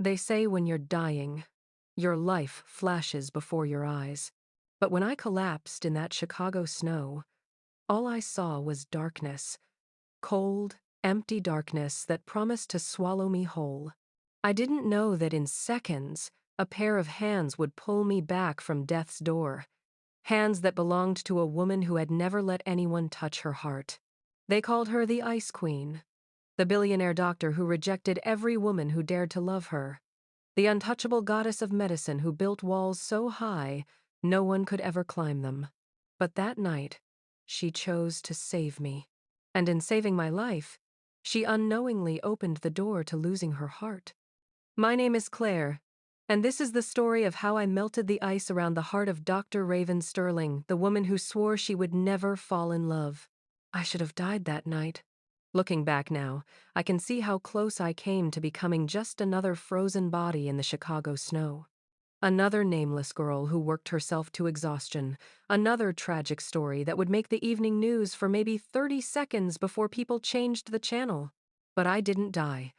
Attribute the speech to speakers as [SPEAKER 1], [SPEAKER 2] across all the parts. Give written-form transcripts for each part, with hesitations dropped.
[SPEAKER 1] They say when you're dying, your life flashes before your eyes. But when I collapsed in that Chicago snow, all I saw was darkness. Cold, empty darkness that promised to swallow me whole. I didn't know that in seconds, a pair of hands would pull me back from death's door. Hands that belonged to a woman who had never let anyone touch her heart. They called her the Ice Queen, the billionaire doctor who rejected every woman who dared to love her, the untouchable goddess of medicine who built walls so high no one could ever climb them. But that night, she chose to save me. And in saving my life, she unknowingly opened the door to losing her heart. My name is Claire, and this is the story of how I melted the ice around the heart of Dr. Raven Sterling, the woman who swore she would never fall in love. I should have died that night. Looking back now, I can see how close I came to becoming just another frozen body in the Chicago snow. Another nameless girl who worked herself to exhaustion. Another tragic story that would make the evening news for maybe 30 seconds before people changed the channel. But I didn't die.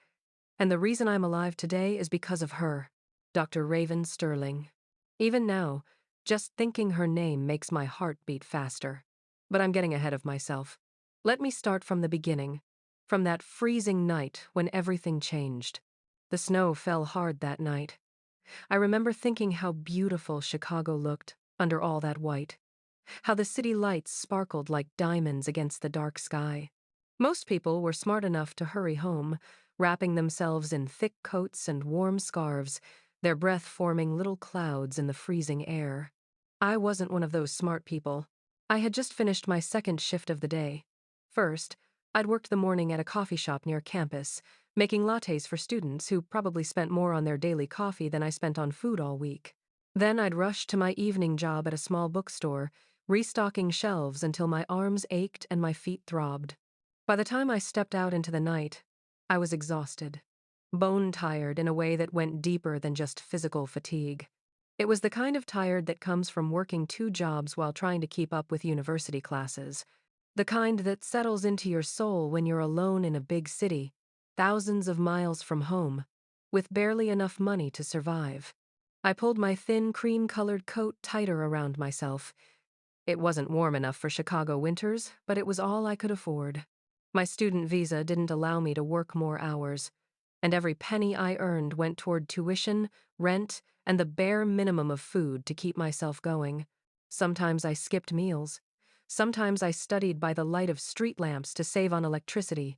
[SPEAKER 1] And the reason I'm alive today is because of her, Dr. Raven Sterling. Even now, just thinking her name makes my heart beat faster. But I'm getting ahead of myself. Let me start from the beginning, from that freezing night when everything changed. The snow fell hard that night. I remember thinking how beautiful Chicago looked under all that white, how the city lights sparkled like diamonds against the dark sky. Most people were smart enough to hurry home, wrapping themselves in thick coats and warm scarves, their breath forming little clouds in the freezing air. I wasn't one of those smart people. I had just finished my second shift of the day. First, I'd worked the morning at a coffee shop near campus, making lattes for students who probably spent more on their daily coffee than I spent on food all week. Then I'd rushed to my evening job at a small bookstore, restocking shelves until my arms ached and my feet throbbed. By the time I stepped out into the night, I was exhausted, bone-tired in a way that went deeper than just physical fatigue. It was the kind of tired that comes from working two jobs while trying to keep up with university classes, the kind that settles into your soul when you're alone in a big city, thousands of miles from home, with barely enough money to survive. I pulled my thin, cream-colored coat tighter around myself. It wasn't warm enough for Chicago winters, but it was all I could afford. My student visa didn't allow me to work more hours, and every penny I earned went toward tuition, rent, and the bare minimum of food to keep myself going. Sometimes I skipped meals. Sometimes I studied by the light of street lamps to save on electricity.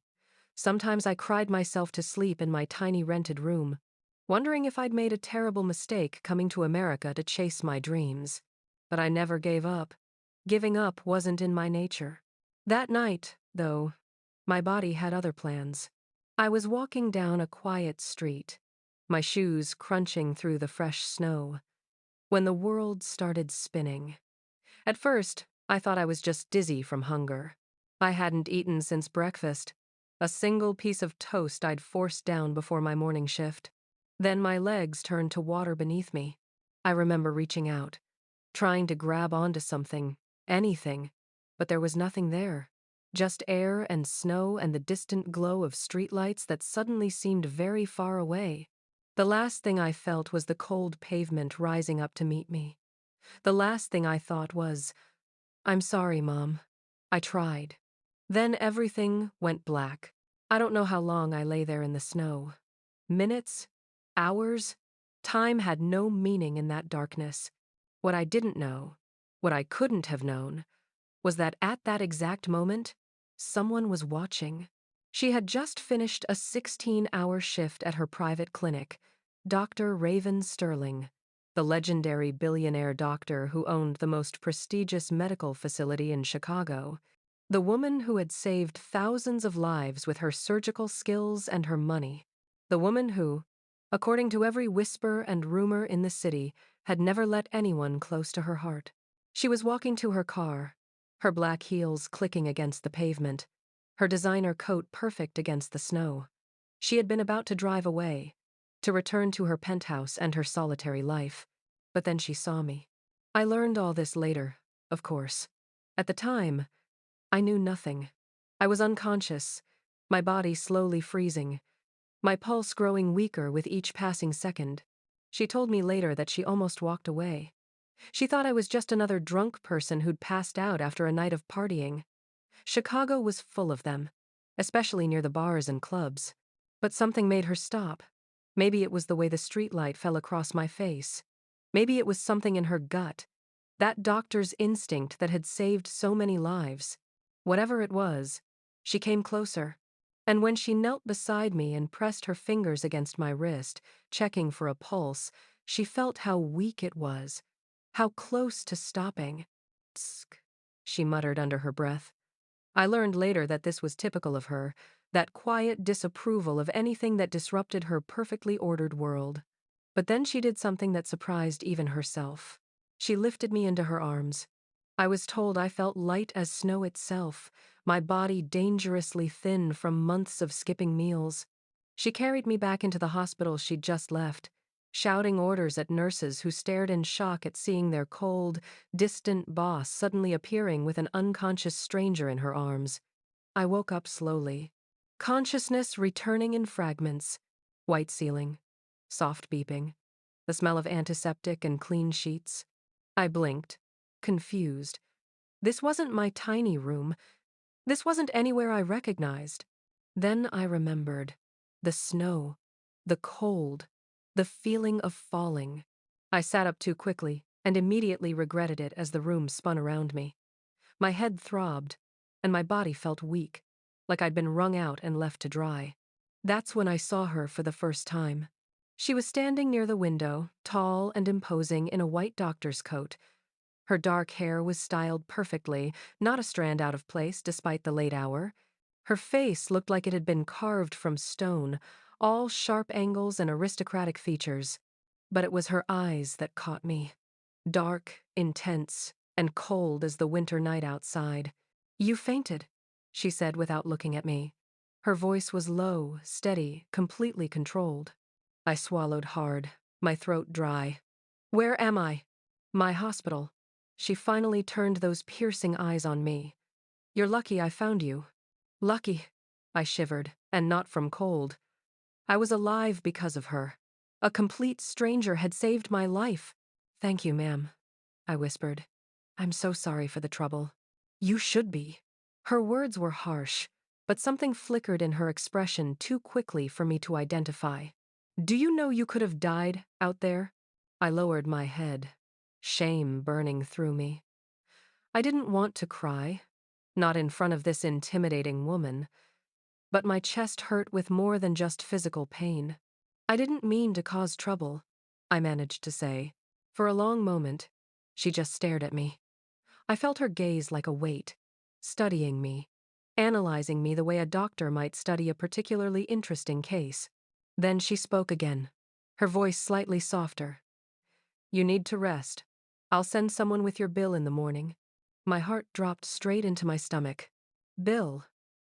[SPEAKER 1] Sometimes I cried myself to sleep in my tiny rented room, wondering if I'd made a terrible mistake coming to America to chase my dreams. But I never gave up. Giving up wasn't in my nature. That night, though, my body had other plans. I was walking down a quiet street, my shoes crunching through the fresh snow, when the world started spinning. At first, I thought I was just dizzy from hunger. I hadn't eaten since breakfast, a single piece of toast I'd forced down before my morning shift. Then my legs turned to water beneath me. I remember reaching out, trying to grab onto something, anything, but there was nothing there. Just air and snow and the distant glow of streetlights that suddenly seemed very far away. The last thing I felt was the cold pavement rising up to meet me. The last thing I thought was, "I'm sorry, Mom. I tried." Then everything went black. I don't know how long I lay there in the snow. Minutes? Hours? Time had no meaning in that darkness. What I didn't know, what I couldn't have known, was that at that exact moment, someone was watching. She had just finished a 16-hour shift at her private clinic, Dr. Raven Sterling, the legendary billionaire doctor who owned the most prestigious medical facility in Chicago, the woman who had saved thousands of lives with her surgical skills and her money, the woman who, according to every whisper and rumor in the city, had never let anyone close to her heart. She was walking to her car, her black heels clicking against the pavement, her designer coat perfect against the snow. She had been about to drive away, to return to her penthouse and her solitary life. But then she saw me. I learned all this later, of course. At the time, I knew nothing. I was unconscious, my body slowly freezing, my pulse growing weaker with each passing second. She told me later that she almost walked away. She thought I was just another drunk person who'd passed out after a night of partying. Chicago was full of them, especially near the bars and clubs. But something made her stop. Maybe it was the way the streetlight fell across my face. Maybe it was something in her gut, that doctor's instinct that had saved so many lives. Whatever it was, she came closer. And when she knelt beside me and pressed her fingers against my wrist, checking for a pulse, she felt how weak it was, how close to stopping. Tsk, she muttered under her breath. I learned later that this was typical of her, that quiet disapproval of anything that disrupted her perfectly ordered world. But then she did something that surprised even herself. She lifted me into her arms. I was told I felt light as snow itself, my body dangerously thin from months of skipping meals. She carried me back into the hospital she'd just left, shouting orders at nurses who stared in shock at seeing their cold, distant boss suddenly appearing with an unconscious stranger in her arms. I woke up slowly, consciousness returning in fragments. White ceiling, soft beeping, the smell of antiseptic and clean sheets. I blinked, confused. This wasn't my tiny room. This wasn't anywhere I recognized. Then I remembered. The snow, the cold, the feeling of falling. I sat up too quickly and immediately regretted it as the room spun around me. My head throbbed, and my body felt weak, like I'd been wrung out and left to dry. That's when I saw her for the first time. She was standing near the window, tall and imposing in a white doctor's coat. Her dark hair was styled perfectly, not a strand out of place despite the late hour. Her face looked like it had been carved from stone, all sharp angles and aristocratic features. But it was her eyes that caught me. Dark, intense, and cold as the winter night outside. "You fainted," she said without looking at me. Her voice was low, steady, completely controlled. I swallowed hard, my throat dry. "Where am I?" "My hospital." She finally turned those piercing eyes on me. "You're lucky I found you." "Lucky?" I shivered, and not from cold. I was alive because of her. A complete stranger had saved my life. "Thank you, ma'am," I whispered. "I'm so sorry for the trouble." "You should be." Her words were harsh, but something flickered in her expression too quickly for me to identify. "Do you know you could have died out there?" I lowered my head, shame burning through me. I didn't want to cry, not in front of this intimidating woman, but my chest hurt with more than just physical pain. "I didn't mean to cause trouble," I managed to say. For a long moment, she just stared at me. I felt her gaze like a weight, studying me, analyzing me the way a doctor might study a particularly interesting case. Then she spoke again, her voice slightly softer. "You need to rest. I'll send someone with your bill in the morning." My heart dropped straight into my stomach. Bill?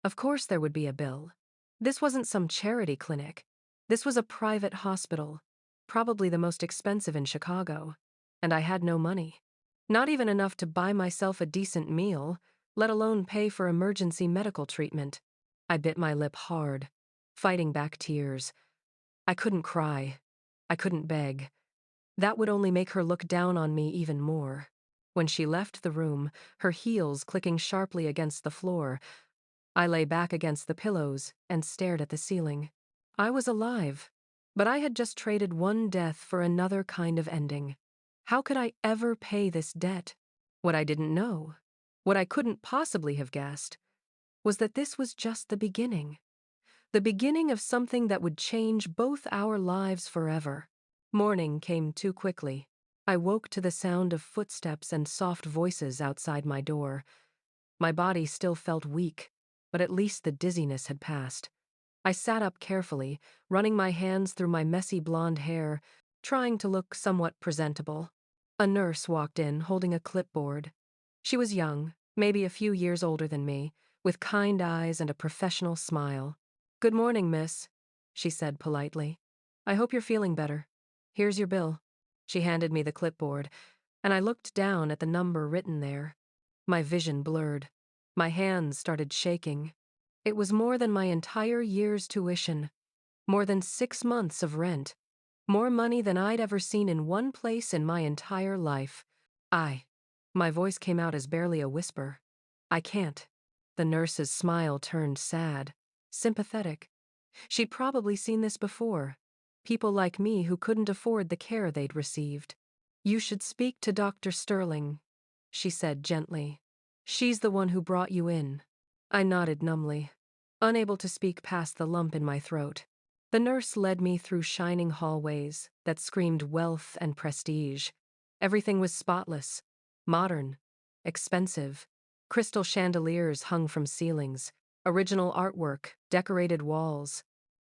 [SPEAKER 1] Of course there would be a bill. This wasn't some charity clinic. This was a private hospital, probably the most expensive in Chicago. And I had no money. Not even enough to buy myself a decent meal, let alone pay for emergency medical treatment. I bit my lip hard, fighting back tears. I couldn't cry. I couldn't beg. That would only make her look down on me even more. When she left the room, her heels clicking sharply against the floor, I lay back against the pillows and stared at the ceiling. I was alive, but I had just traded one death for another kind of ending. How could I ever pay this debt? What I didn't know, what I couldn't possibly have guessed, was that this was just the beginning. The beginning of something that would change both our lives forever. Morning came too quickly. I woke to the sound of footsteps and soft voices outside my door. My body still felt weak, but at least the dizziness had passed. I sat up carefully, running my hands through my messy blonde hair, trying to look somewhat presentable. A nurse walked in, holding a clipboard. She was young, maybe a few years older than me, with kind eyes and a professional smile. "Good morning, miss," she said politely. "I hope you're feeling better. Here's your bill." She handed me the clipboard, and I looked down at the number written there. My vision blurred. My hands started shaking. It was more than my entire year's tuition. More than 6 months of rent. More money than I'd ever seen in one place in my entire life. I. My voice came out as barely a whisper. I can't. The nurse's smile turned sad, sympathetic. She'd probably seen this before. People like me who couldn't afford the care they'd received. You should speak to Dr. Sterling, she said gently. She's the one who brought you in. I nodded numbly, unable to speak past the lump in my throat. The nurse led me through shining hallways that screamed wealth and prestige. Everything was spotless, modern, expensive. Crystal chandeliers hung from ceilings, original artwork, decorated walls.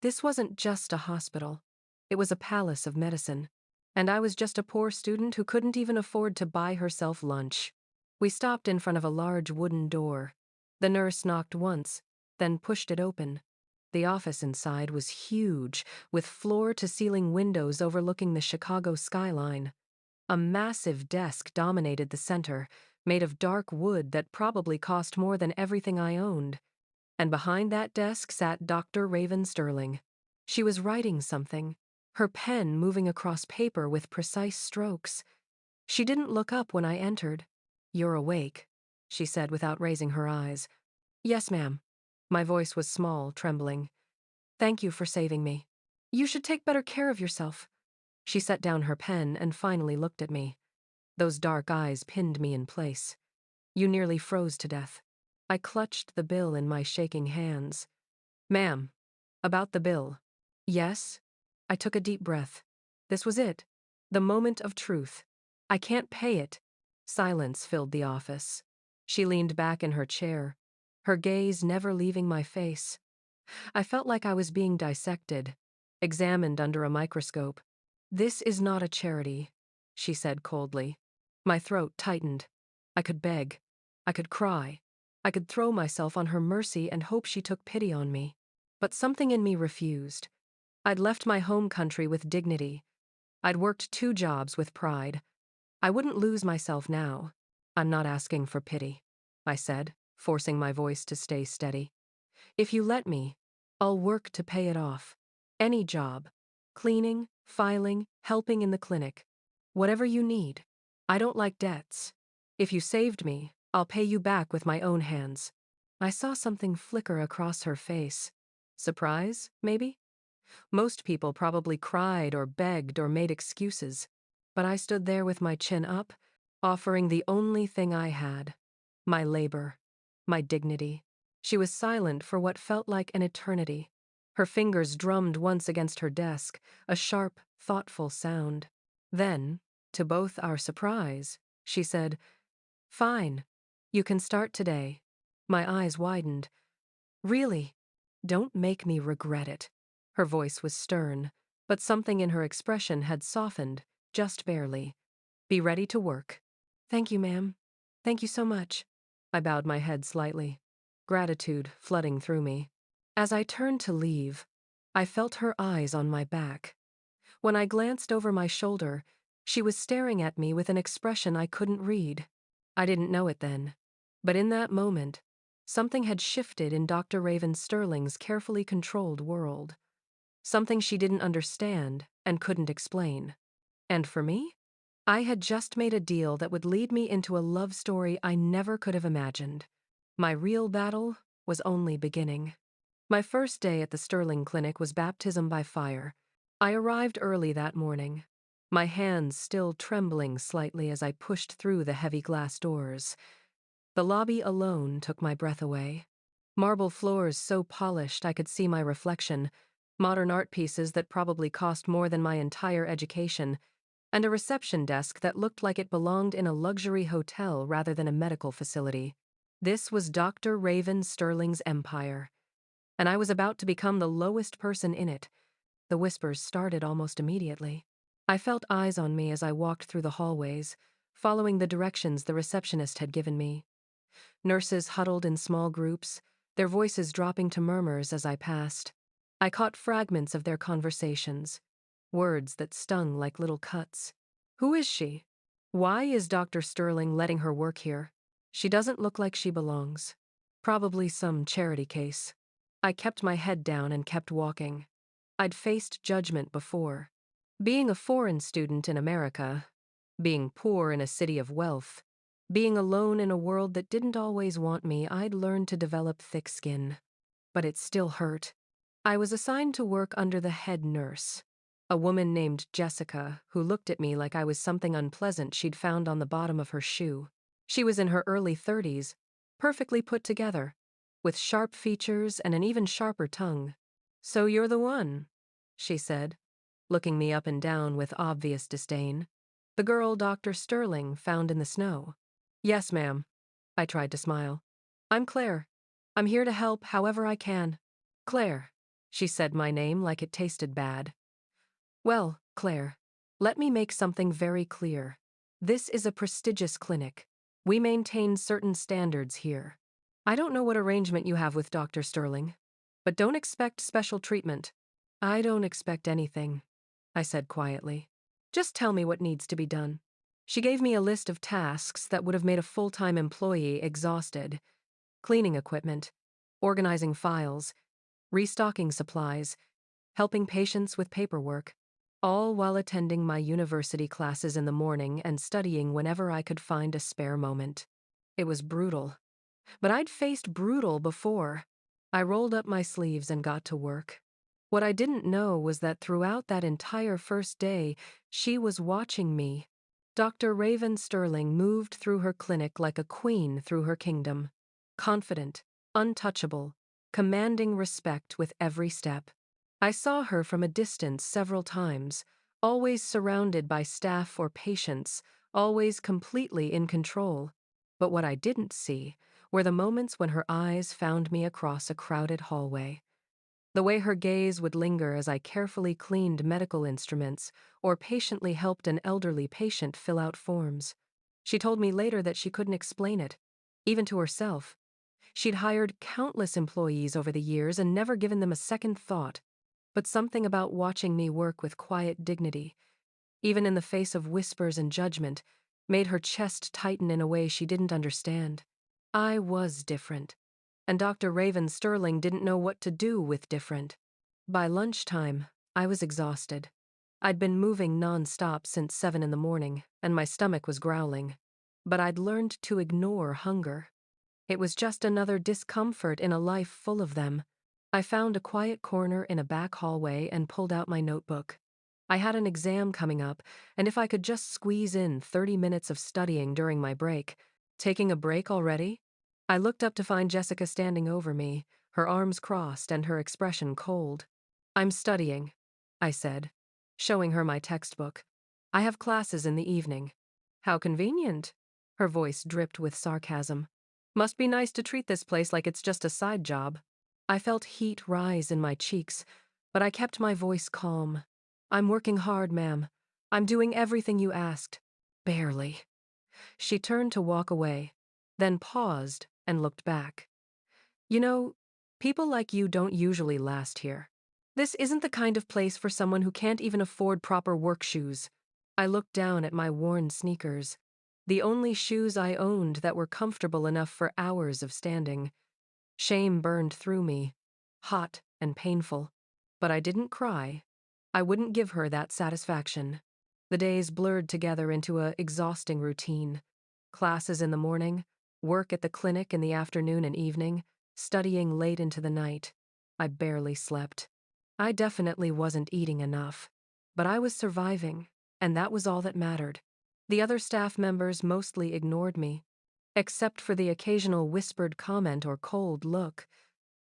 [SPEAKER 1] This wasn't just a hospital. It was a palace of medicine. And I was just a poor student who couldn't even afford to buy herself lunch. We stopped in front of a large wooden door. The nurse knocked once, then pushed it open. The office inside was huge, with floor-to-ceiling windows overlooking the Chicago skyline. A massive desk dominated the center, made of dark wood that probably cost more than everything I owned. And behind that desk sat Dr. Raven Sterling. She was writing something, her pen moving across paper with precise strokes. She didn't look up when I entered. "You're awake," she said without raising her eyes. "Yes, ma'am." My voice was small, trembling. "Thank you for saving me. You should take better care of yourself." She set down her pen and finally looked at me. Those dark eyes pinned me in place. "You nearly froze to death." I clutched the bill in my shaking hands. "Ma'am, about the bill." "Yes?" I took a deep breath. This was it. The moment of truth. "I can't pay it." Silence filled the office. She leaned back in her chair, her gaze never leaving my face. I felt like I was being dissected, examined under a microscope. "This is not a charity," she said coldly. My throat tightened. I could beg. I could cry. I could throw myself on her mercy and hope she took pity on me. But something in me refused. I'd left my home country with dignity. I'd worked 2 jobs with pride. I wouldn't lose myself now. "I'm not asking for pity," I said, forcing my voice to stay steady. "If you let me, I'll work to pay it off. Any job. Cleaning, filing, helping in the clinic. Whatever you need. I don't like debts. If you saved me, I'll pay you back with my own hands." I saw something flicker across her face. Surprise, maybe? Most people probably cried or begged or made excuses. But I stood there with my chin up, offering the only thing I had. My labor. My dignity. She was silent for what felt like an eternity. Her fingers drummed once against her desk, a sharp, thoughtful sound. Then, to both our surprise, she said, "Fine. You can start today." My eyes widened. "Really? Don't make me regret it." Her voice was stern, but something in her expression had softened, just barely. "Be ready to work." "Thank you, ma'am. Thank you so much." I bowed my head slightly, gratitude flooding through me. As I turned to leave, I felt her eyes on my back. When I glanced over my shoulder, she was staring at me with an expression I couldn't read. I didn't know it then, but in that moment, something had shifted in Dr. Raven Sterling's carefully controlled world. Something she didn't understand and couldn't explain. And for me? I had just made a deal that would lead me into a love story I never could have imagined. My real battle was only beginning. My first day at the Sterling Clinic was baptism by fire. I arrived early that morning, my hands still trembling slightly as I pushed through the heavy glass doors. The lobby alone took my breath away. Marble floors so polished I could see my reflection, modern art pieces that probably cost more than my entire education, and a reception desk that looked like it belonged in a luxury hotel rather than a medical facility. This was Dr. Raven Sterling's empire, and I was about to become the lowest person in it. The whispers started almost immediately. I felt eyes on me as I walked through the hallways, following the directions the receptionist had given me. Nurses huddled in small groups, their voices dropping to murmurs as I passed. I caught fragments of their conversations, words that stung like little cuts. "Who is she? Why is Dr. Sterling letting her work here? She doesn't look like she belongs. Probably some charity case." I kept my head down and kept walking. I'd faced judgment before. Being a foreign student in America, being poor in a city of wealth, being alone in a world that didn't always want me, I'd learned to develop thick skin. But it still hurt. I was assigned to work under the head nurse, a woman named Jessica, who looked at me like I was something unpleasant she'd found on the bottom of her shoe. She was in her early 30s, perfectly put together, with sharp features and an even sharper tongue. "So you're the one," she said, looking me up and down with obvious disdain. "The girl Dr. Sterling found in the snow." "Yes, ma'am." I tried to smile. "I'm Claire. I'm here to help however I can." "Claire." She said my name like it tasted bad. "Well, Claire, let me make something very clear. This is a prestigious clinic. We maintain certain standards here. I don't know what arrangement you have with Dr. Sterling, but don't expect special treatment." "I don't expect anything," I said quietly. "Just tell me what needs to be done." She gave me a list of tasks that would have made a full-time employee exhausted: cleaning equipment, organizing files, restocking supplies, helping patients with paperwork, all while attending my university classes in the morning and studying whenever I could find a spare moment. It was brutal, but I'd faced brutal before. I rolled up my sleeves and got to work. What I didn't know was that throughout that entire first day, she was watching me. Dr. Raven Sterling moved through her clinic like a queen through her kingdom, confident, untouchable, commanding respect with every step. I saw her from a distance several times, always surrounded by staff or patients, always completely in control. But what I didn't see were the moments when her eyes found me across a crowded hallway. The way her gaze would linger as I carefully cleaned medical instruments or patiently helped an elderly patient fill out forms. She told me later that she couldn't explain it, even to herself. She'd hired countless employees over the years and never given them a second thought. But something about watching me work with quiet dignity, even in the face of whispers and judgment, made her chest tighten in a way she didn't understand. I was different, and Dr. Raven Sterling didn't know what to do with different. By lunchtime, I was exhausted. I'd been moving non-stop since 7 in the morning, and my stomach was growling. But I'd learned to ignore hunger. It was just another discomfort in a life full of them. I found a quiet corner in a back hallway and pulled out my notebook. I had an exam coming up, and if I could just squeeze in 30 minutes of studying during my break. Taking a break already? I looked up to find Jessica standing over me, her arms crossed and her expression cold. "I'm studying," I said, showing her my textbook. "I have classes in the evening." "How convenient." Her voice dripped with sarcasm. "Must be nice to treat this place like it's just a side job." I felt heat rise in my cheeks, but I kept my voice calm. "I'm working hard, ma'am. I'm doing everything you asked." "Barely." She turned to walk away, then paused and looked back. "You know, people like you don't usually last here. This isn't the kind of place for someone who can't even afford proper work shoes." I looked down at my worn sneakers, the only shoes I owned that were comfortable enough for hours of standing. Shame burned through me, hot and painful. But I didn't cry. I wouldn't give her that satisfaction. The days blurred together into a exhausting routine. Classes in the morning, work at the clinic in the afternoon and evening, studying late into the night. I barely slept. I definitely wasn't eating enough. But I was surviving, and that was all that mattered. The other staff members mostly ignored me. Except for the occasional whispered comment or cold look.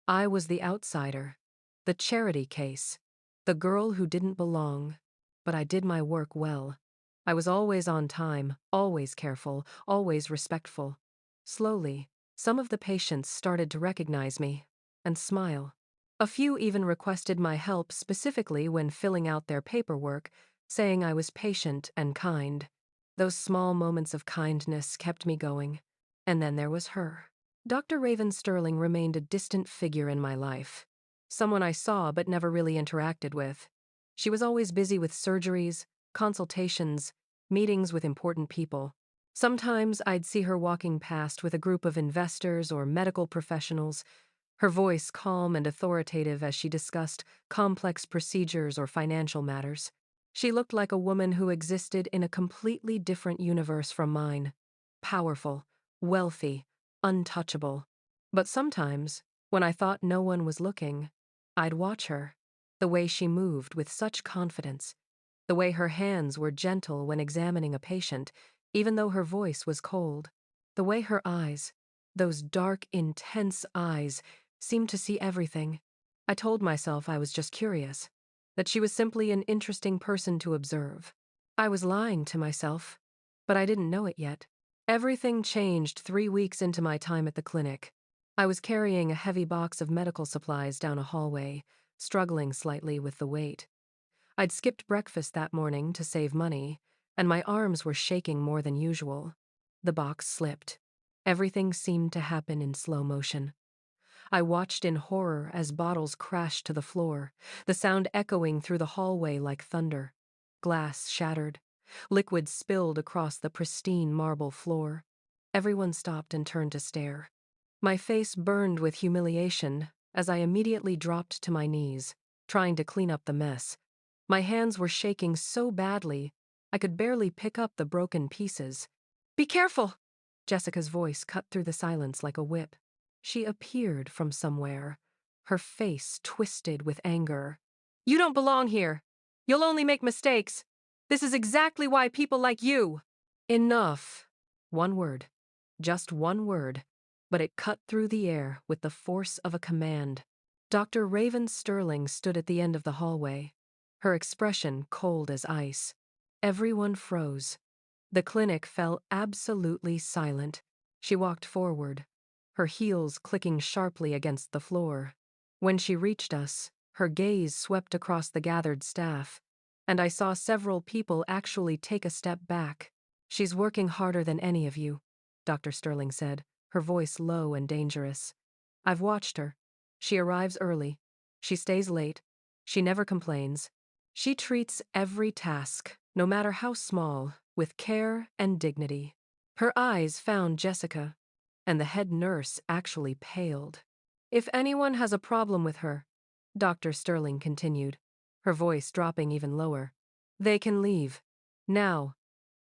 [SPEAKER 1] I was the outsider, the charity case, the girl who didn't belong. But I did my work well. I was always on time, always careful, always respectful. Slowly, some of the patients started to recognize me and smile. A few even requested my help specifically when filling out their paperwork, saying I was patient and kind. Those small moments of kindness kept me going. And then there was her. Dr. Raven Sterling remained a distant figure in my life. Someone I saw but never really interacted with. She was always busy with surgeries, consultations, meetings with important people. Sometimes I'd see her walking past with a group of investors or medical professionals, her voice calm and authoritative as she discussed complex procedures or financial matters. She looked like a woman who existed in a completely different universe from mine. Powerful, wealthy, untouchable. But sometimes, when I thought no one was looking, I'd watch her. The way she moved with such confidence. The way her hands were gentle when examining a patient, even though her voice was cold. The way her eyes, those dark, intense eyes, seemed to see everything. I told myself I was just curious, that she was simply an interesting person to observe. I was lying to myself, but I didn't know it yet. Everything changed 3 weeks into my time at the clinic. I was carrying a heavy box of medical supplies down a hallway, struggling slightly with the weight. I'd skipped breakfast that morning to save money, and my arms were shaking more than usual. The box slipped. Everything seemed to happen in slow motion. I watched in horror as bottles crashed to the floor, the sound echoing through the hallway like thunder. Glass shattered. Liquid spilled across the pristine marble floor. Everyone stopped and turned to stare. My face burned with humiliation as I immediately dropped to my knees, trying to clean up the mess. My hands were shaking so badly, I could barely pick up the broken pieces. "Be careful!" Jessica's voice cut through the silence like a whip. She appeared from somewhere, her face twisted with anger. "You don't belong here. You'll only make mistakes. This is exactly why people like you." Enough. One word. Just one word. But it cut through the air with the force of a command. Dr. Raven Sterling stood at the end of the hallway, her expression cold as ice. Everyone froze. The clinic fell absolutely silent. She walked forward, her heels clicking sharply against the floor. When she reached us, her gaze swept across the gathered staff, and I saw several people actually take a step back. "She's working harder than any of you," Dr. Sterling said, her voice low and dangerous. "I've watched her. She arrives early. She stays late. She never complains. She treats every task, no matter how small, with care and dignity." Her eyes found Jessica, and the head nurse actually paled. "If anyone has a problem with her," Dr. Sterling continued, her voice dropping even lower, "they can leave. Now.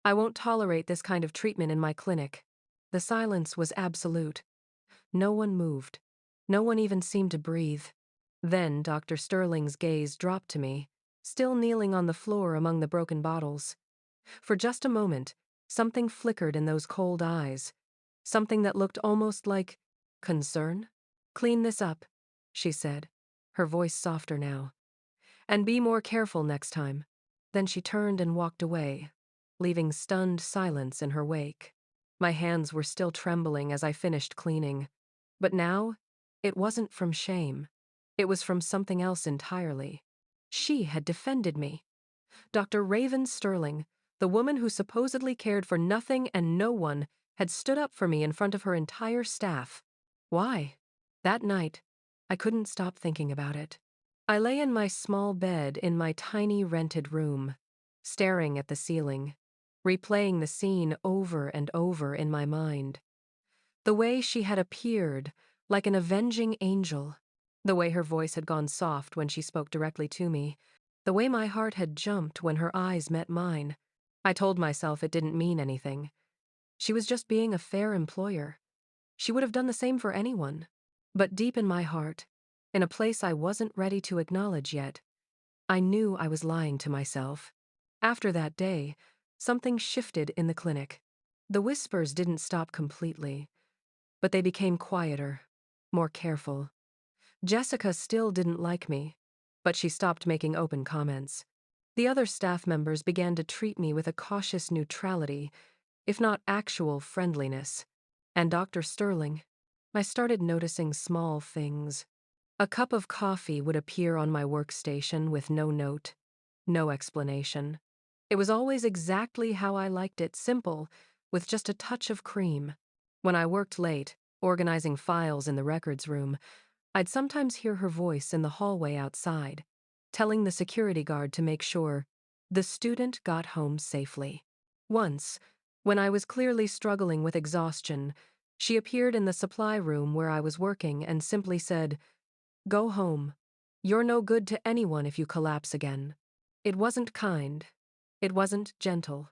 [SPEAKER 1] I won't tolerate this kind of treatment in my clinic." The silence was absolute. No one moved. No one even seemed to breathe. Then Dr. Sterling's gaze dropped to me, still kneeling on the floor among the broken bottles. For just a moment, something flickered in those cold eyes. Something that looked almost like concern. "Clean this up," she said, her voice softer now. "And be more careful next time." Then she turned and walked away, leaving stunned silence in her wake. My hands were still trembling as I finished cleaning. But now, it wasn't from shame. It was from something else entirely. She had defended me. Dr. Raven Sterling, the woman who supposedly cared for nothing and no one, had stood up for me in front of her entire staff. Why? That night, I couldn't stop thinking about it. I lay in my small bed in my tiny rented room, staring at the ceiling, replaying the scene over and over in my mind. The way she had appeared, like an avenging angel. The way her voice had gone soft when she spoke directly to me. The way my heart had jumped when her eyes met mine. I told myself it didn't mean anything. She was just being a fair employer. She would have done the same for anyone. But deep in my heart, in a place I wasn't ready to acknowledge yet, I knew I was lying to myself. After that day, something shifted in the clinic. The whispers didn't stop completely, but they became quieter, more careful. Jessica still didn't like me, but she stopped making open comments. The other staff members began to treat me with a cautious neutrality, if not actual friendliness. And Dr. Sterling, I started noticing small things. A cup of coffee would appear on my workstation with no note, no explanation. It was always exactly how I liked it, simple, with just a touch of cream. When I worked late, organizing files in the records room, I'd sometimes hear her voice in the hallway outside, telling the security guard to make sure the student got home safely. Once, when I was clearly struggling with exhaustion, She appeared in the supply room where I was working and simply said, "Go home. You're no good to anyone if you collapse again." It wasn't kind. It wasn't gentle.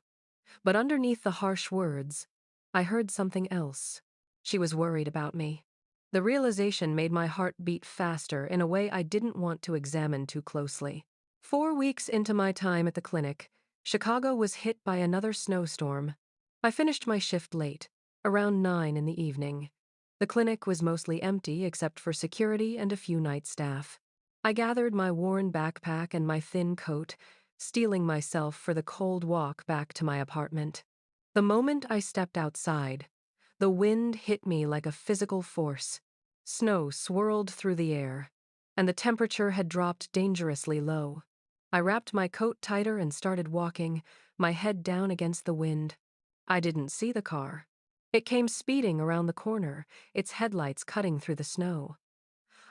[SPEAKER 1] But underneath the harsh words, I heard something else. She was worried about me. The realization made my heart beat faster in a way I didn't want to examine too closely. 4 weeks into my time at the clinic, Chicago was hit by another snowstorm. I finished my shift late, around 9 in the evening. The clinic was mostly empty except for security and a few night staff. I gathered my worn backpack and my thin coat, steeling myself for the cold walk back to my apartment. The moment I stepped outside, the wind hit me like a physical force. Snow swirled through the air, and the temperature had dropped dangerously low. I wrapped my coat tighter and started walking, my head down against the wind. I didn't see the car. It came speeding around the corner, its headlights cutting through the snow.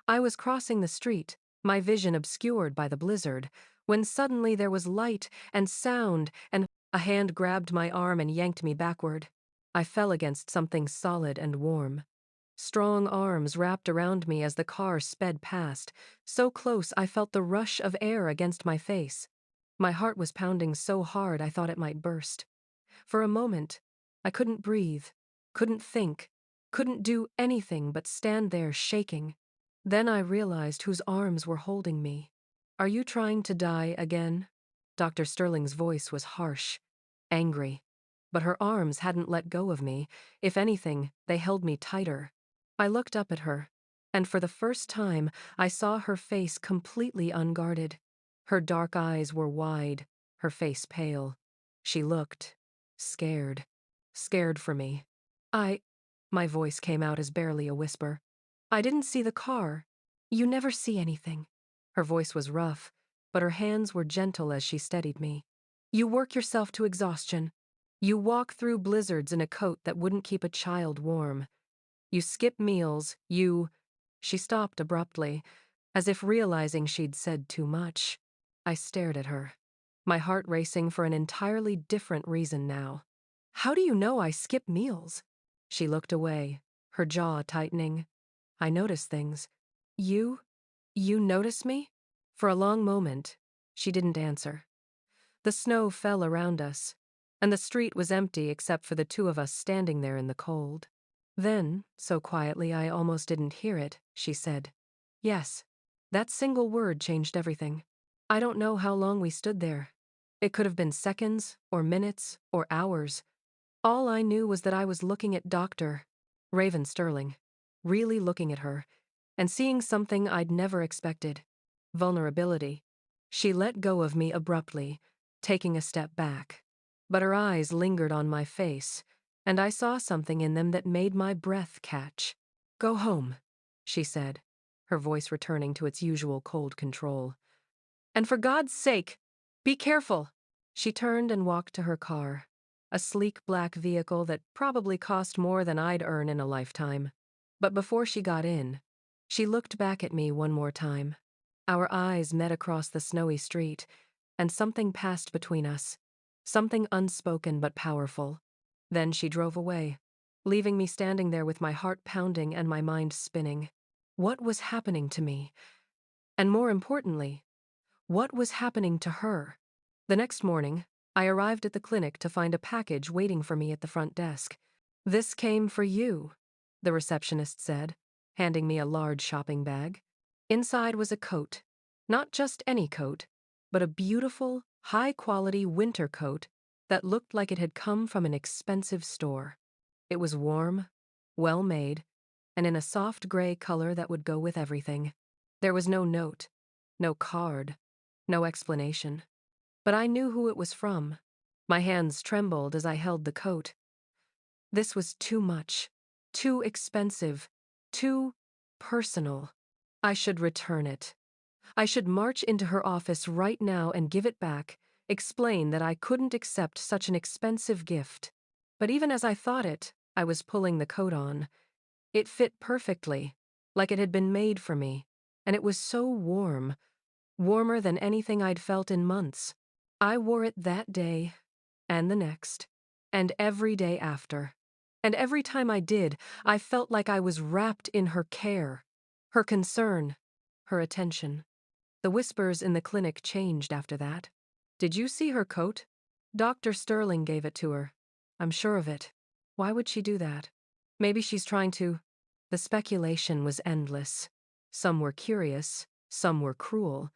[SPEAKER 1] I was crossing the street, my vision obscured by the blizzard, when suddenly there was light and sound, and a hand grabbed my arm and yanked me backward. I fell against something solid and warm. Strong arms wrapped around me as the car sped past, so close I felt the rush of air against my face. My heart was pounding so hard I thought it might burst. For a moment, I couldn't breathe, couldn't think, couldn't do anything but stand there shaking. Then I realized whose arms were holding me. "Are you trying to die again?" Dr. Sterling's voice was harsh, angry. But her arms hadn't let go of me. If anything, they held me tighter. I looked up at her, and for the first time, I saw her face completely unguarded. Her dark eyes were wide, her face pale. She looked scared. Scared for me. My voice came out as barely a whisper. "I didn't see the car. You never see anything." Her voice was rough, but her hands were gentle as she steadied me. "You work yourself to exhaustion. You walk through blizzards in a coat that wouldn't keep a child warm. You skip meals, you—" She stopped abruptly, as if realizing she'd said too much. I stared at her, my heart racing for an entirely different reason now. "How do you know I skip meals?" She looked away, her jaw tightening. "I notice things. You? You notice me?" For a long moment, she didn't answer. The snow fell around us, and the street was empty except for the two of us standing there in the cold. Then, so quietly I almost didn't hear it, she said, "Yes." That single word changed everything. I don't know how long we stood there. It could have been seconds, or minutes, or hours. All I knew was that I was looking at Dr. Raven Sterling, really looking at her, and seeing something I'd never expected. Vulnerability. She let go of me abruptly, taking a step back. But her eyes lingered on my face, and I saw something in them that made my breath catch. "Go home," she said, her voice returning to its usual cold control. "And for God's sake, be careful." She turned and walked to her car, a sleek black vehicle that probably cost more than I'd earn in a lifetime. But before she got in, she looked back at me one more time. Our eyes met across the snowy street, and something passed between us. Something unspoken but powerful. Then she drove away, leaving me standing there with my heart pounding and my mind spinning. What was happening to me? And more importantly, what was happening to her? The next morning, I arrived at the clinic to find a package waiting for me at the front desk. "This came for you," the receptionist said, handing me a large shopping bag. Inside was a coat. Not just any coat, but a beautiful, high-quality winter coat that looked like it had come from an expensive store. It was warm, well-made, and in a soft gray color that would go with everything. There was no note, no card, no explanation. But I knew who it was from. My hands trembled as I held the coat. This was too much, too expensive, too personal. I should return it. I should march into her office right now and give it back, explain that I couldn't accept such an expensive gift. But even as I thought it, I was pulling the coat on. It fit perfectly, like it had been made for me, and it was so warm, warmer than anything I'd felt in months. I wore it that day, and the next, and every day after. And every time I did, I felt like I was wrapped in her care, her concern, her attention. The whispers in the clinic changed after that. Did you see her coat? Dr. Sterling gave it to her. I'm sure of it. Why would she do that? Maybe she's trying to. The speculation was endless. Some were curious, some were cruel,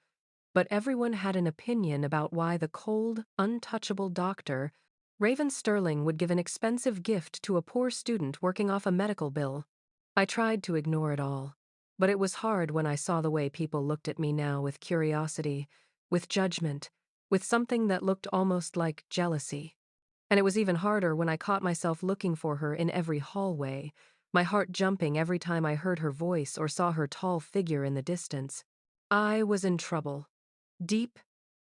[SPEAKER 1] but everyone had an opinion about why the cold, untouchable doctor, Raven Sterling, would give an expensive gift to a poor student working off a medical bill. I tried to ignore it all, but it was hard when I saw the way people looked at me now with curiosity, with judgment, with something that looked almost like jealousy. And it was even harder when I caught myself looking for her in every hallway, my heart jumping every time I heard her voice or saw her tall figure in the distance. I was in trouble. Deep,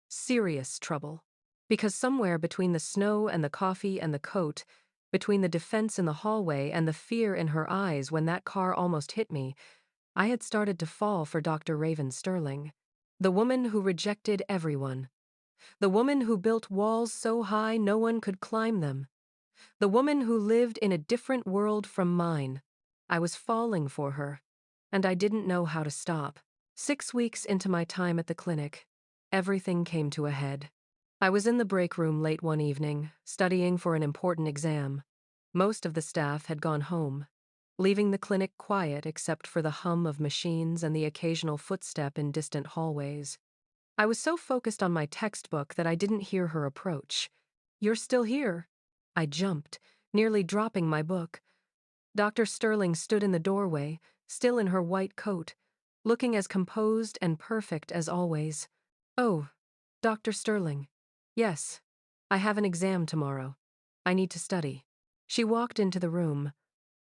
[SPEAKER 1] serious trouble. Because somewhere between the snow and the coffee and the coat, between the defense in the hallway and the fear in her eyes when that car almost hit me, I had started to fall for Dr. Raven Sterling. The woman who rejected everyone. The woman who built walls so high no one could climb them. The woman who lived in a different world from mine. I was falling for her, and I didn't know how to stop. 6 weeks into my time at the clinic, everything came to a head. I was in the break room late one evening, studying for an important exam. Most of the staff had gone home, leaving the clinic quiet except for the hum of machines and the occasional footstep in distant hallways. I was so focused on my textbook that I didn't hear her approach. "You're still here." I jumped, nearly dropping my book. Dr. Sterling stood in the doorway, still in her white coat, looking as composed and perfect as always. "Oh, Dr. Sterling. Yes, I have an exam tomorrow. I need to study." She walked into the room,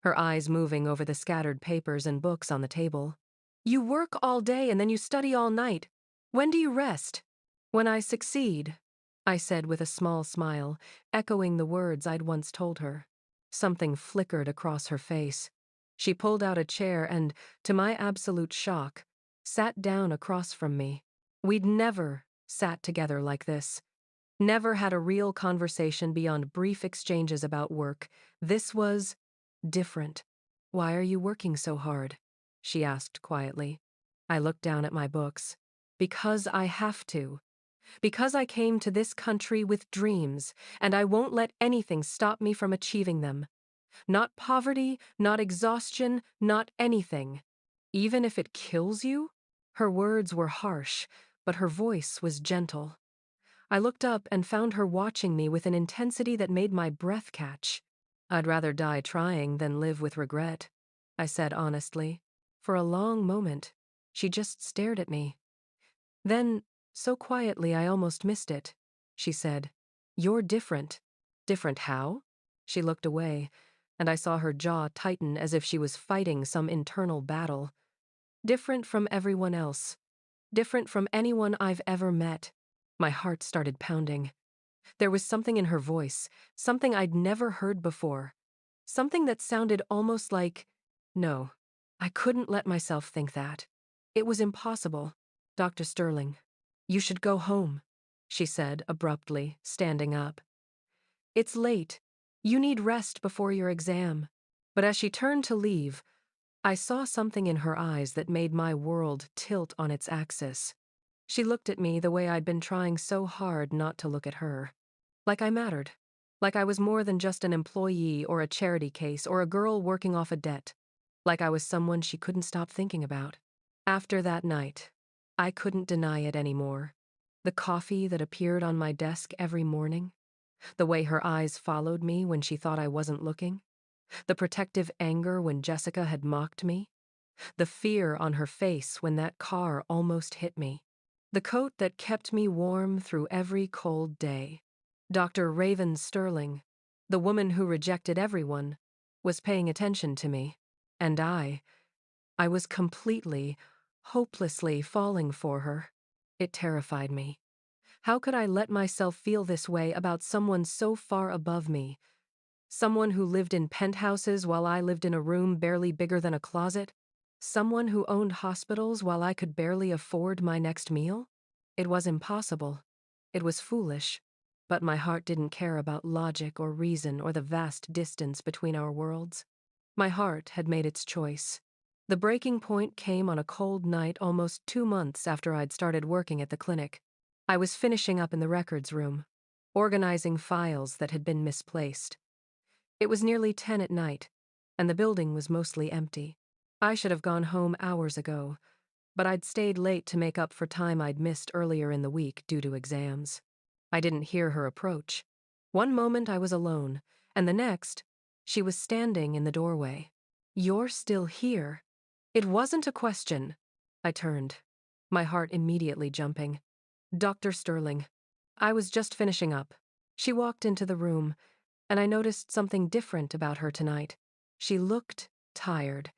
[SPEAKER 1] her eyes moving over the scattered papers and books on the table. "You work all day and then you study all night. When do you rest?" "When I succeed," I said with a small smile, echoing the words I'd once told her. Something flickered across her face. She pulled out a chair and, to my absolute shock, sat down across from me. We'd never sat together like this. Never had a real conversation beyond brief exchanges about work. This was different. "Why are you working so hard?" she asked quietly. I looked down at my books. "Because I have to. Because I came to this country with dreams, and I won't let anything stop me from achieving them. Not poverty, not exhaustion, not anything. Even if it kills you?" Her words were harsh, but her voice was gentle. I looked up and found her watching me with an intensity that made my breath catch. "I'd rather die trying than live with regret," I said honestly. For a long moment, she just stared at me. Then, so quietly I almost missed it, she said, "You're different." "Different how?" She looked away, and I saw her jaw tighten as if she was fighting some internal battle. "Different from everyone else. Different from anyone I've ever met." My heart started pounding. There was something in her voice, something I'd never heard before. Something that sounded almost like, no, I couldn't let myself think that. It was impossible. "Dr. Sterling, you should go home," she said abruptly, standing up. "It's late. You need rest before your exam." But as she turned to leave, I saw something in her eyes that made my world tilt on its axis. She looked at me the way I'd been trying so hard not to look at her. Like I mattered. Like I was more than just an employee or a charity case or a girl working off a debt. Like I was someone she couldn't stop thinking about. After that night, I couldn't deny it anymore. The coffee that appeared on my desk every morning. The way her eyes followed me when she thought I wasn't looking. The protective anger when Jessica had mocked me. The fear on her face when that car almost hit me. The coat that kept me warm through every cold day. Dr. Raven Sterling, the woman who rejected everyone, was paying attention to me. And I was completely, hopelessly falling for her. It terrified me. How could I let myself feel this way about someone so far above me? Someone who lived in penthouses while I lived in a room barely bigger than a closet? Someone who owned hospitals while I could barely afford my next meal? It was impossible. It was foolish. But my heart didn't care about logic or reason or the vast distance between our worlds. My heart had made its choice. The breaking point came on a cold night almost 2 months after I'd started working at the clinic. I was finishing up in the records room, organizing files that had been misplaced. It was nearly 10 at night, and the building was mostly empty. I should have gone home hours ago, but I'd stayed late to make up for time I'd missed earlier in the week due to exams. I didn't hear her approach. One moment I was alone, and the next, she was standing in the doorway. "You're still here?" It wasn't a question. I turned, my heart immediately jumping. "Dr. Sterling." I was just finishing up. She walked into the room, and I noticed something different about her tonight. She looked tired.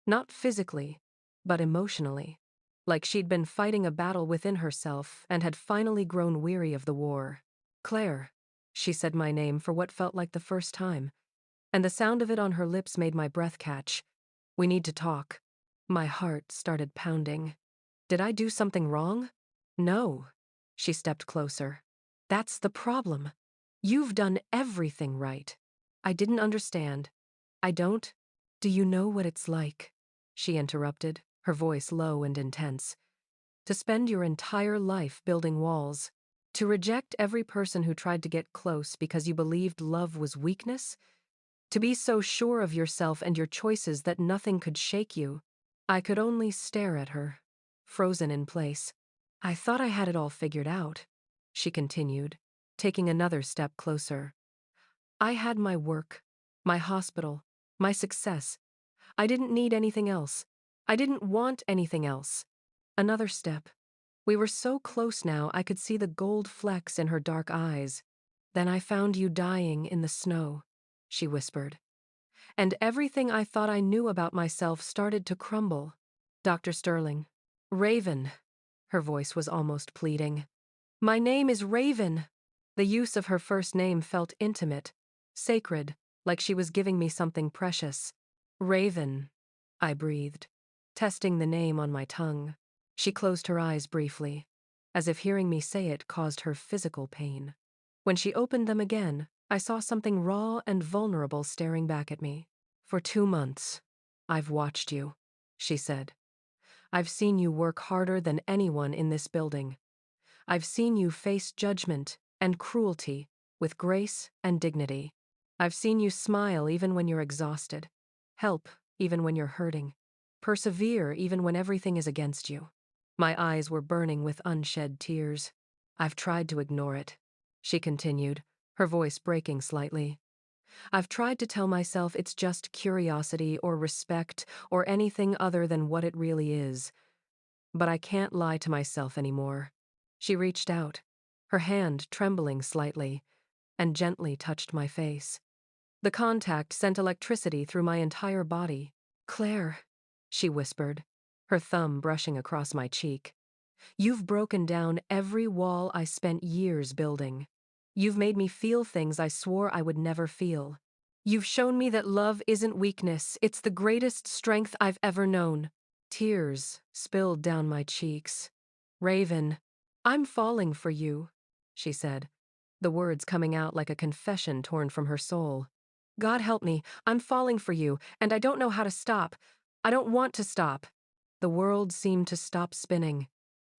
[SPEAKER 1] Not physically, but emotionally. Like she'd been fighting a battle within herself and had finally grown weary of the war. "Claire," she said my name for what felt like the first time, and the sound of it on her lips made my breath catch. "We need to talk." My heart started pounding. Did I do something wrong? No. She stepped closer. "That's the problem. You've done everything right." I didn't understand. "I don't. Do you know what it's like?" She interrupted, her voice low and intense. "To spend your entire life building walls. To reject every person who tried to get close because you believed love was weakness. To be so sure of yourself and your choices that nothing could shake you." I could only stare at her, frozen in place. "I thought I had it all figured out," she continued, taking another step closer. "I had my work, my hospital, my success. I didn't need anything else. I didn't want anything else." Another step. We were so close now I could see the gold flecks in her dark eyes. "Then I found you dying in the snow," she whispered. "And everything I thought I knew about myself started to crumble." "Dr. Sterling." "Raven." Her voice was almost pleading. "My name is Raven." The use of her first name felt intimate, sacred, like she was giving me something precious. "Raven," I breathed, testing the name on my tongue. She closed her eyes briefly, as if hearing me say it caused her physical pain. When she opened them again, I saw something raw and vulnerable staring back at me. "For 2 months, I've watched you," she said. "I've seen you work harder than anyone in this building. I've seen you face judgment and cruelty with grace and dignity. I've seen you smile even when you're exhausted, help even when you're hurting, persevere even when everything is against you." My eyes were burning with unshed tears. "I've tried to ignore it," she continued, her voice breaking slightly. "I've tried to tell myself it's just curiosity or respect or anything other than what it really is. But I can't lie to myself anymore." She reached out, her hand trembling slightly, and gently touched my face. The contact sent electricity through my entire body. "Claire," she whispered, her thumb brushing across my cheek. "You've broken down every wall I spent years building. You've made me feel things I swore I would never feel. You've shown me that love isn't weakness, it's the greatest strength I've ever known." Tears spilled down my cheeks. "Raven, I'm falling for you," she said, the words coming out like a confession torn from her soul. "God help me, I'm falling for you, and I don't know how to stop. I don't want to stop." The world seemed to stop spinning.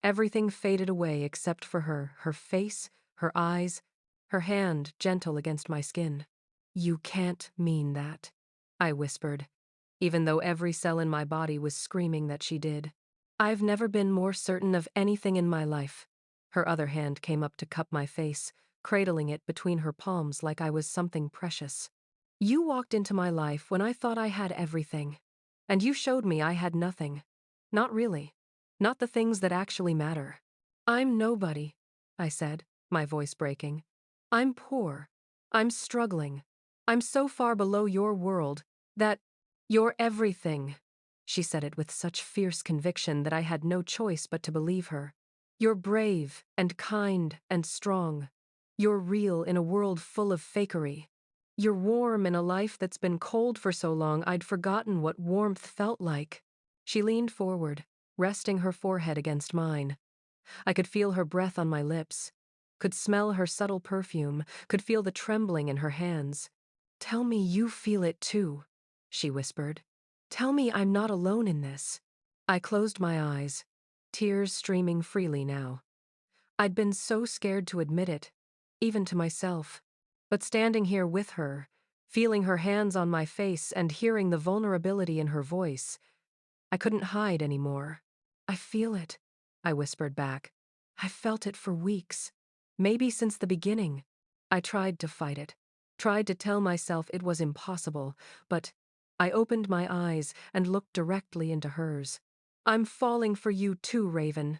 [SPEAKER 1] Everything faded away except for her face, her eyes, her hand gentle against my skin. "You can't mean that," I whispered, even though every cell in my body was screaming that she did. "I've never been more certain of anything in my life." Her other hand came up to cup my face, cradling it between her palms like I was something precious. "You walked into my life when I thought I had everything, and you showed me I had nothing. Not really. Not the things that actually matter." "I'm nobody," I said, my voice breaking. "I'm poor. I'm struggling. I'm so far below your world that you're everything." She said it with such fierce conviction that I had no choice but to believe her. "You're brave and kind and strong. You're real in a world full of fakery. You're warm in a life that's been cold for so long I'd forgotten what warmth felt like." She leaned forward, resting her forehead against mine. I could feel her breath on my lips, could smell her subtle perfume, could feel the trembling in her hands. "Tell me you feel it too," she whispered. "Tell me I'm not alone in this." I closed my eyes, tears streaming freely now. I'd been so scared to admit it, even to myself. But standing here with her, feeling her hands on my face and hearing the vulnerability in her voice, I couldn't hide anymore. "I feel it," I whispered back. "I've felt it for weeks. Maybe since the beginning." I tried to fight it, tried to tell myself it was impossible, but I opened my eyes and looked directly into hers. "I'm falling for you too, Raven.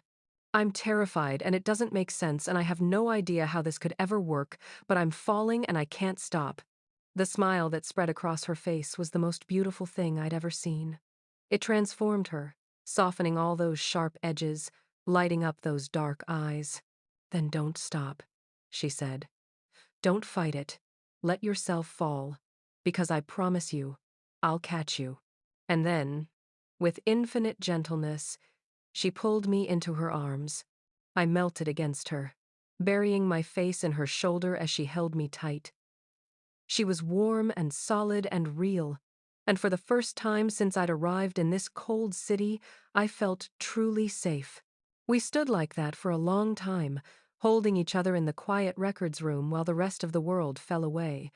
[SPEAKER 1] I'm terrified and it doesn't make sense and I have no idea how this could ever work, but I'm falling and I can't stop." The smile that spread across her face was the most beautiful thing I'd ever seen. It transformed her, softening all those sharp edges, lighting up those dark eyes. "Then don't stop," she said. "Don't fight it. Let yourself fall, because I promise you, I'll catch you." And then, with infinite gentleness, she pulled me into her arms. I melted against her, burying my face in her shoulder as she held me tight. She was warm and solid and real, and for the first time since I'd arrived in this cold city, I felt truly safe. We stood like that for a long time, holding each other in the quiet records room while the rest of the world fell away.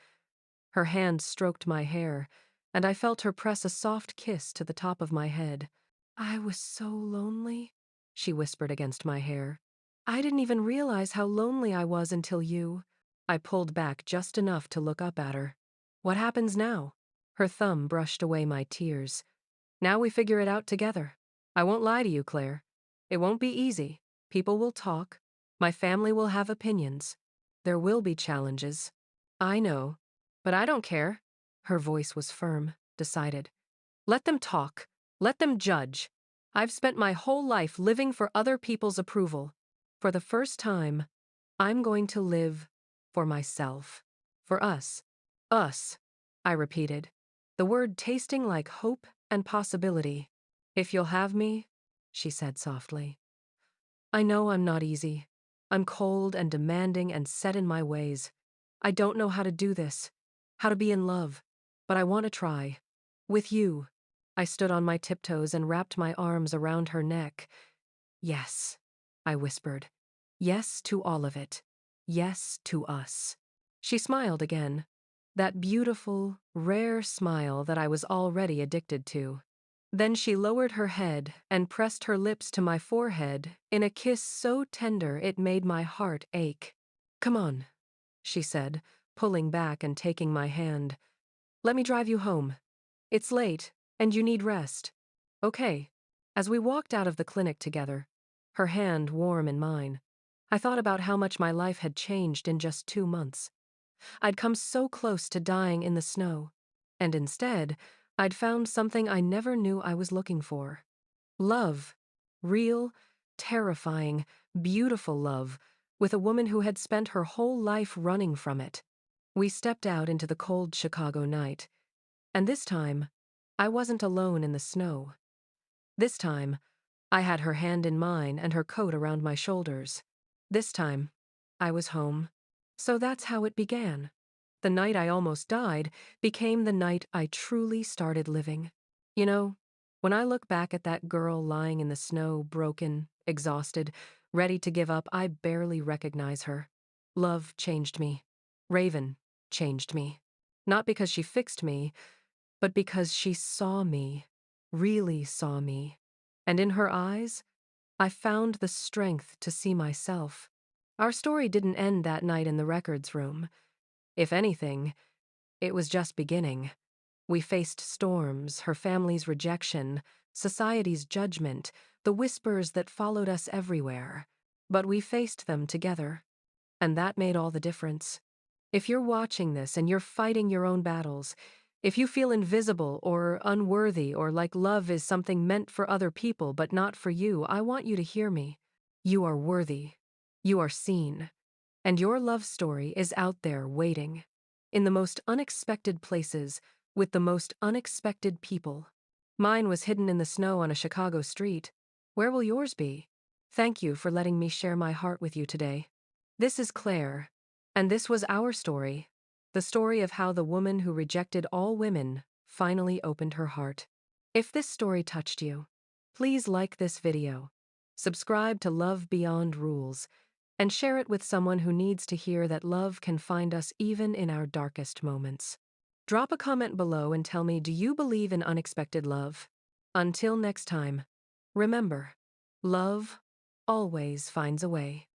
[SPEAKER 1] Her hand stroked my hair, and I felt her press a soft kiss to the top of my head. "I was so lonely," she whispered against my hair. "I didn't even realize how lonely I was until you." I pulled back just enough to look up at her. "What happens now?" Her thumb brushed away my tears. "Now we figure it out together. I won't lie to you, Claire. It won't be easy. People will talk. My family will have opinions. There will be challenges. I know. But I don't care." Her voice was firm, decided. "Let them talk. Let them judge. I've spent my whole life living for other people's approval. For the first time, I'm going to live for myself. For us." "Us," I repeated, the word tasting like hope and possibility. "If you'll have me," she said softly. "I know I'm not easy. I'm cold and demanding and set in my ways. I don't know how to do this, how to be in love, but I want to try. With you." I stood on my tiptoes and wrapped my arms around her neck. "Yes," I whispered. "Yes to all of it. Yes to us." She smiled again, that beautiful, rare smile that I was already addicted to. Then she lowered her head and pressed her lips to my forehead in a kiss so tender it made my heart ache. "Come on," she said, pulling back and taking my hand. "Let me drive you home. It's late, and you need rest." "Okay." As we walked out of the clinic together, her hand warm in mine, I thought about how much my life had changed in just 2 months. I'd come so close to dying in the snow, and instead, I'd found something I never knew I was looking for. Love. Real, terrifying, beautiful love, with a woman who had spent her whole life running from it. We stepped out into the cold Chicago night, and this time, I wasn't alone in the snow. This time, I had her hand in mine and her coat around my shoulders. This time, I was home. So that's how it began. The night I almost died became the night I truly started living. You know, when I look back at that girl lying in the snow, broken, exhausted, ready to give up, I barely recognize her. Love changed me. Raven changed me. Not because she fixed me, but because she saw me, really saw me. And in her eyes, I found the strength to see myself. Our story didn't end that night in the records room. If anything, it was just beginning. We faced storms, her family's rejection, society's judgment, the whispers that followed us everywhere. But we faced them together, and that made all the difference. If you're watching this and you're fighting your own battles, if you feel invisible or unworthy or like love is something meant for other people but not for you, I want you to hear me. You are worthy. You are seen. And your love story is out there waiting. In the most unexpected places, with the most unexpected people. Mine was hidden in the snow on a Chicago street. Where will yours be? Thank you for letting me share my heart with you today. This is Claire, and this was our story. The story of how the woman who rejected all women finally opened her heart. If this story touched you, please like this video, subscribe to Love Beyond Rules, and share it with someone who needs to hear that love can find us even in our darkest moments. Drop a comment below and tell me, do you believe in unexpected love? Until next time, remember, love always finds a way.